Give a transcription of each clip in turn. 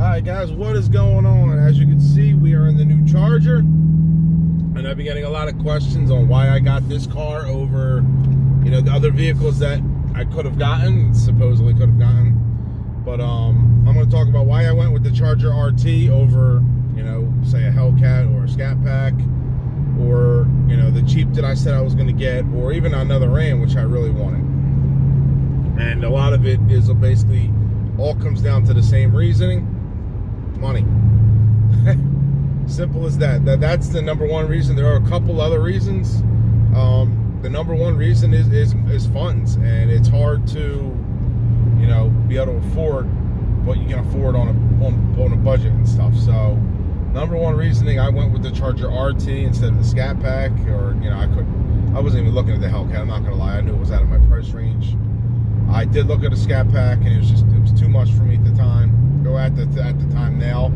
Alright guys, what is going on? As you can see, we are in the new Charger, and I've been getting a lot of questions on why I got this car over, you know, the other vehicles that I could have gotten, supposedly could have gotten. But I'm going to talk about why I went with the Charger RT over, you know, say a Hellcat or a Scatpack, or, you know, the Jeep that I said I was going to get, or even another Ram, which I really wanted. And a lot of it is basically all comes down to the same reasoning: money. Simple as that. That's the number one reason. There are a couple other reasons. The number one reason is funds, and it's hard to, you know, be able to afford what you can afford on a budget and stuff. So number one reasoning, I went with the Charger RT instead of the Scatpack, or, you know, I wasn't even looking at the Hellcat, I'm not gonna lie. I knew it was out of my price range. I did look at a Scatpack, and it was too much for me at the time, or at the time now.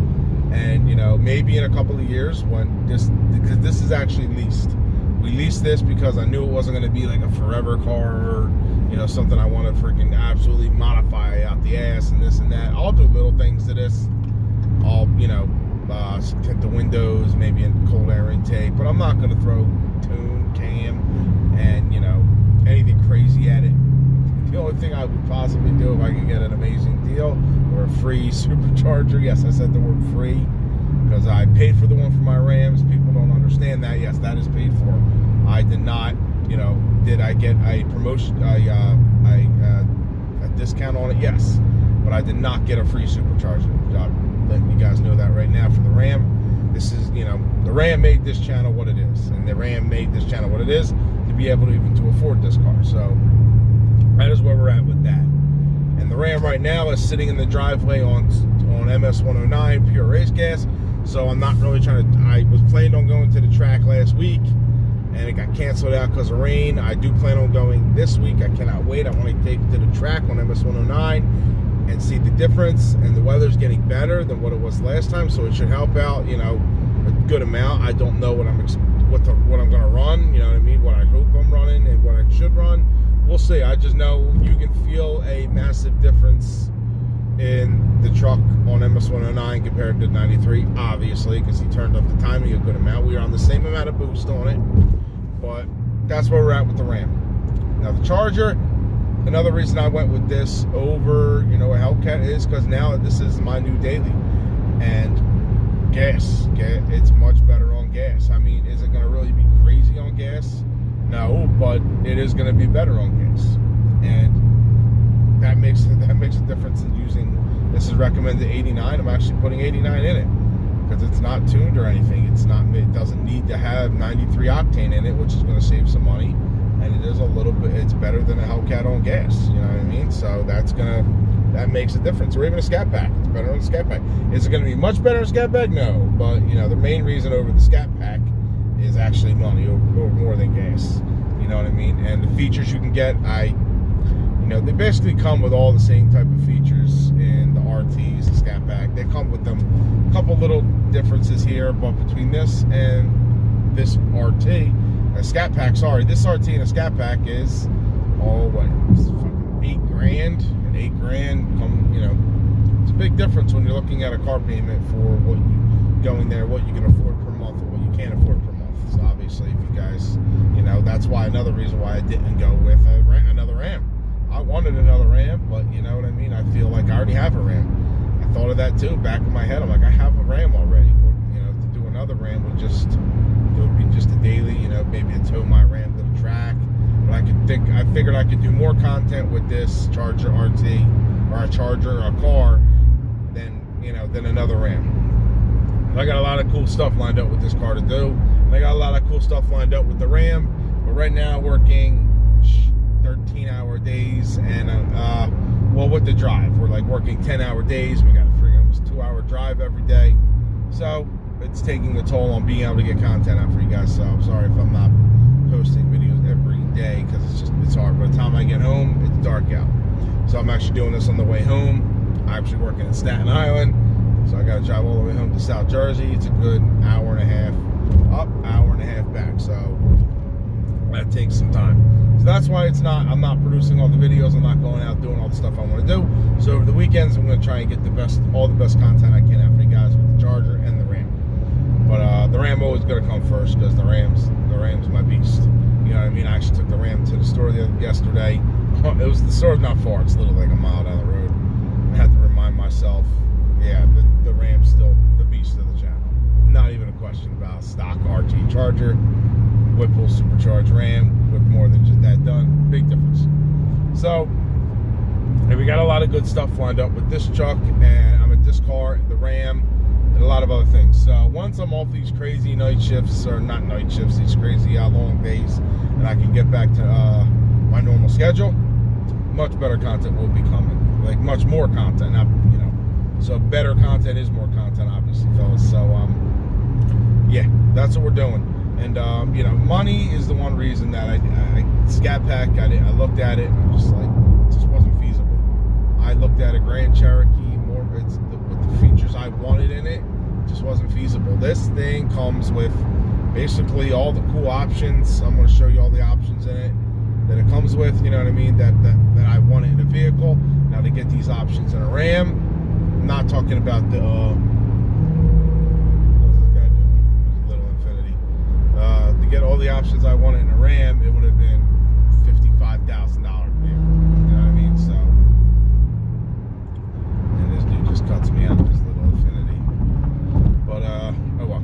And, you know, maybe in a couple of years, when because this is actually leased. We leased this because I knew it wasn't going to be like a forever car, or, you know, something I want to freaking absolutely modify out the ass and this and that. I'll do little things to this. I'll, you know, tint the windows, maybe a cold air intake, but I'm not going to throw tune, cam, and, you know, anything crazy at it. The only thing I would possibly do if I could get an amazing deal, or a free supercharger. Yes, I said the word free because I paid for the one for my Rams. People don't understand that. Yes, that is paid for. I did not, you know, did I get a promotion, a discount on it? Yes, but I did not get a free supercharger. I'll let you guys know that right now for the Ram. This is, you know, the Ram made this channel what it is, and the Ram made this channel what it is to be able to even to afford this car. So that is where we're at with that. And the Ram right now is sitting in the driveway on MS-109 pure race gas. So I'm not really trying to, I was planning on going to the track last week, and it got canceled out because of rain. I do plan on going this week. I cannot wait. I want to take it to the track on MS-109 and see the difference. And the weather's getting better than what it was last time, so it should help out, you know, a good amount. I don't know what I'm going to run, you know what I mean, what I hope I'm running and what I should run. We'll see. I just know you can feel a massive difference in the truck on MS-109 compared to 93, obviously, because he turned up the timing a good amount. We are on the same amount of boost on it, but that's where we're at with the Ram. Now the Charger, another reason I went with this over, you know, a Hellcat is because now this is my new daily, and gas, it's much better on gas. I mean, is it going to really be crazy on gas? No, but it is going to be better on gas, and that makes a difference in using. This is recommended 89. I'm actually putting 89 in it because it's not tuned or anything. It doesn't need to have 93 octane in it, which is going to save some money, and it is a little bit. It's better than a Hellcat on gas. You know what I mean? So that makes a difference. Or even a Scatpack. It's better on a Scatpack. Is it going to be much better on a Scatpack? No, but, you know, the main reason over the Scatpack is actually money over more than gas. You know what I mean? And the features you can get, you know, they basically come with all the same type of features in the RTs, the Scatpack. They come with them a couple little differences here, but between this and this RT, a Scatpack, sorry, this RT and a Scatpack is all what, $8 grand and $8 grand. You know, it's a big difference when you're looking at a car payment for what you going there, what you can afford per month, or what you can't afford per month. So obviously, if you guys, you know, that's why another reason why I didn't go with another Ram. I wanted another Ram, but you know what I mean? I feel like I already have a Ram. I thought of that too, back in my head. I'm like, I have a Ram already. You know, to do another Ram would be just a daily, you know, maybe to tow my Ram to the track. But I figured I could do more content with this Charger RT, or a Charger, or a car, than another Ram. I got a lot of cool stuff lined up with this car to do. And I got a lot of cool stuff lined up with the Ram. But right now, working 13-hour days, and well, with the drive, we're like working 10-hour days. We got a freaking almost 2-hour drive every day, so it's taking a toll on being able to get content out for you guys. So I'm sorry if I'm not posting videos every day, because it's hard. By the time I get home, it's dark out. So I'm actually doing this on the way home. I'm actually working in Staten Island, so I got to drive all the way home to South Jersey. It's a good hour and a half up, hour and a half back. So that takes some time. So So that's why I'm not producing all the videos. I'm not going out doing all the stuff I want to do. So over the weekends, I'm going to try and get all the best content I can out for you guys with the Charger and the Ram. But the Ram always going to come first because the Ram's my beast. You know what I mean? I actually took the Ram to the store yesterday. The store's not far. It's literally like a mile down the road. I had to remind myself, yeah, the Ram's still the beast of the channel. Not even a question about stock RT Charger, Whipple supercharged Ram with more than just that done. Big difference. So, and we got a lot of good stuff lined up with this truck, and this car, the Ram, and a lot of other things. So once I'm off these crazy night shifts, or not night shifts, these crazy long days, and I can get back to my normal schedule, much better content will be coming. Like much more content, not, you know. So better content is more content, obviously, fellas. So yeah, that's what we're doing. And you know, money is the one reason that I Scatpack. I looked at it, and I'm just like, it just wasn't feasible. I looked at a Grand Cherokee, with the features I wanted in it, just wasn't feasible. This thing comes with basically all the cool options. I'm going to show you all the options in it that it comes with. You know what I mean? That I wanted in a vehicle. Now to get these options in a Ram, I'm not talking about the what's this guy doing? Little Infinity. To get all the options I wanted in a Ram, it would have been $55,000 vehicle. You know what I mean? So. This dude just cuts me out with his little Infinity. But, oh well.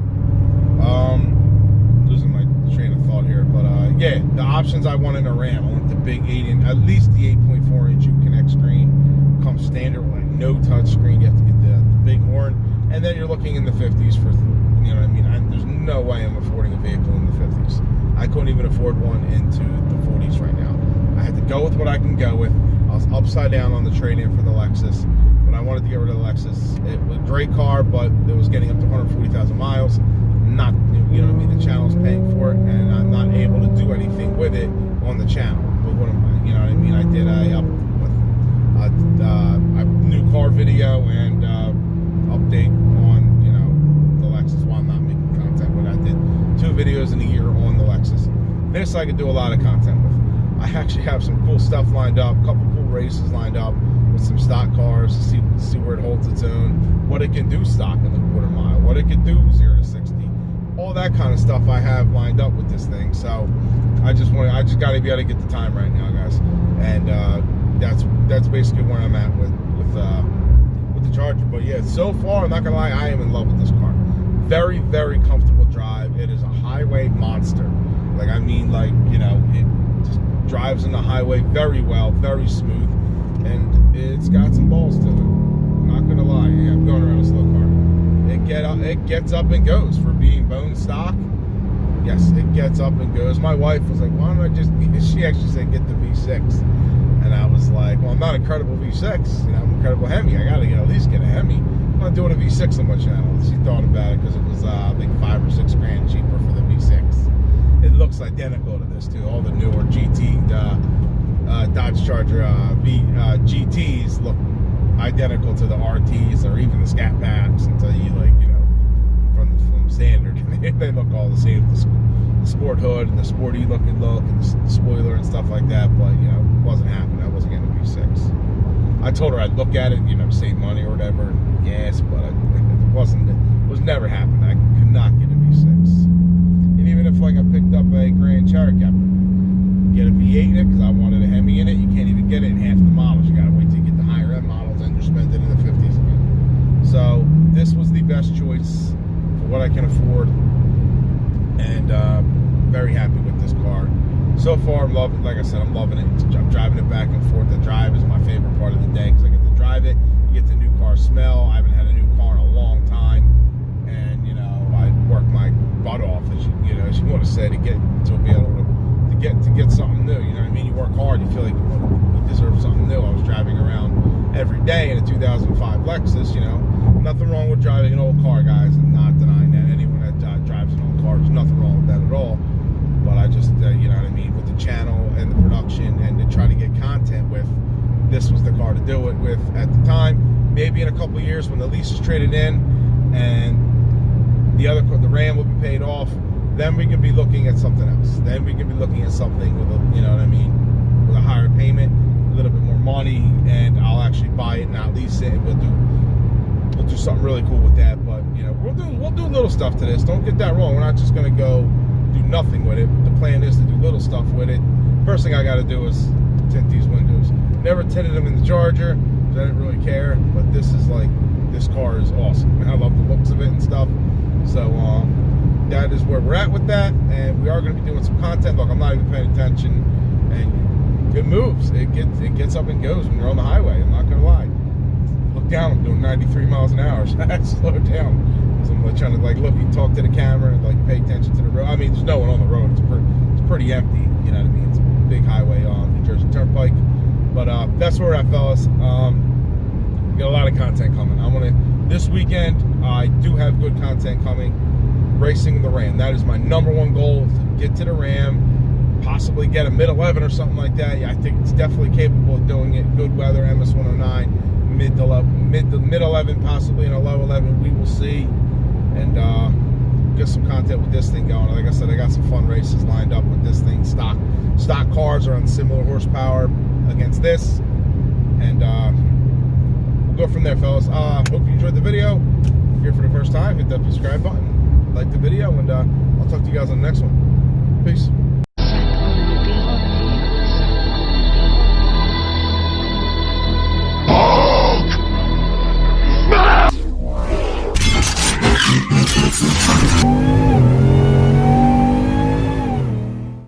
Losing my train of thought here. But, yeah, the options I want in a Ram. I want the big 8-inch, at least the 8.4-inch Uconnect screen. Comes standard with no touch screen. You have to get the big horn. And then you're looking in the 50s for, you know what I mean? There's no way I'm affording a vehicle in the 50s. I couldn't even afford one into the 40s right now. I had to go with what I can go with. I was upside down on the trade-in for the Lexus. When I wanted to get rid of the Lexus, it was a great car, but it was getting up to 140,000 miles. Not, you know what I mean? The channel's paying for it, and I'm not able to do anything with it on the channel. But what you know what I mean? I did a new car video and update on, you know, the Lexus while I'm not making content. But I did 2 videos in a year on the Lexus. This I could do a lot of content with. I actually have some cool stuff lined up, a couple cool races lined up with some stock cars to see where it holds its own, what it can do stock in the quarter mile, what it can do 0 to 60, all that kind of stuff I have lined up with this thing. So I just got to be able to get the time right now, guys, and that's basically where I'm at with the Charger. But yeah, so far, I'm not gonna lie, I am in love with this car. Very, very comfortable drive. It is a highway monster. Like, I mean, like, you know, it just drives in the highway very well, very smooth. And it's got some balls to it. I'm not gonna lie. Yeah, I'm going around a slow car. It gets up and goes for being bone stock. Yes, it gets up and goes. My wife was like, "Why don't I just?" She actually said, "Get the V6," and I was like, "Well, I'm not Incredible V6. You know, I'm Incredible Hemi. I gotta at least get a Hemi. I'm not doing a V6 on my channel." She thought about it because it was I think $5 or $6 grand cheaper for the V6. It looks identical to this too. All the newer GT. Dodge Charger GTs look identical to the RTs or even the Scatpacks until you, like, you know, from standard. They look all the same. The sport hood and the sporty looking look and the spoiler and stuff like that. But, you know, it wasn't happening. I wasn't getting a V6. I told her I'd look at it, you know, save money or whatever, gas, but it was never happening. I could not get a V6. And even if, like, I picked up a Grand Cherokee, get a V8 in it because I wanted a Hemi in it. You can't even get it in half the models. You gotta wait till you get the higher end models and you're spending in the 50s again. So this was the best choice for what I can afford, and very happy with this car. So far, I'm loving. Like I said, I'm loving it. I'm driving it back and forth. The drive is my favorite part of the day because I get to drive it. You get the new car smell. I haven't had a new car in a long time, and you know, I work my butt off, as you want to say, to get to be able to get something new. You know what I mean? You work hard, you feel like you deserve something new. I was driving around every day in a 2005 Lexus, you know. Nothing wrong with driving an old car, guys. I'm not denying that. Anyone that drives an old car, there's nothing wrong with that at all. But I just, you know what I mean, with the channel and the production and to try to get content with, this was the car to do it with at the time. Maybe in a couple of years when the lease is traded in and the Ram will be paid off, then we could be looking at something else. Then we could be looking at something with a, you know what I mean, with a higher payment, a little bit more money, and I'll actually buy it, not lease it. We'll do something really cool with that. But you know, we'll do little stuff to this. Don't get that wrong. We're not just gonna go do nothing with it. The plan is to do little stuff with it. First thing I got to do is tint these windows. Never tinted them in the Charger because I didn't really care. But this is like, this car is awesome. I love the looks of it and stuff. So that is where we're at with that, and we are going to be doing some content. Look, I'm not even paying attention, and it moves. It gets up and goes when you're on the highway. I'm not going to lie. Look down. I'm doing 93 miles an hour, so I had to slow down because I'm like trying to like look and talk to the camera and like pay attention to the road. I mean, there's no one on the road. It's pretty empty. You know what I mean? It's a big highway on New Jersey Turnpike. But that's where we're at, fellas. We got a lot of content coming. This weekend, I do have good content coming. Racing the Ram. That is my #1 goal, to get to the Ram, possibly get a mid-11 or something like that. Yeah, I think it's definitely capable of doing it. Good weather, MS-109, mid-11, possibly in a low 11. We will see. And get some content with this thing going. Like I said, I got some fun races lined up with this thing. Stock cars are on similar horsepower against this. And we'll go from there, fellas. Hope you enjoyed the video. If you're here for the first time, hit that subscribe button, like the video, and I'll talk to you guys on the next one. Peace.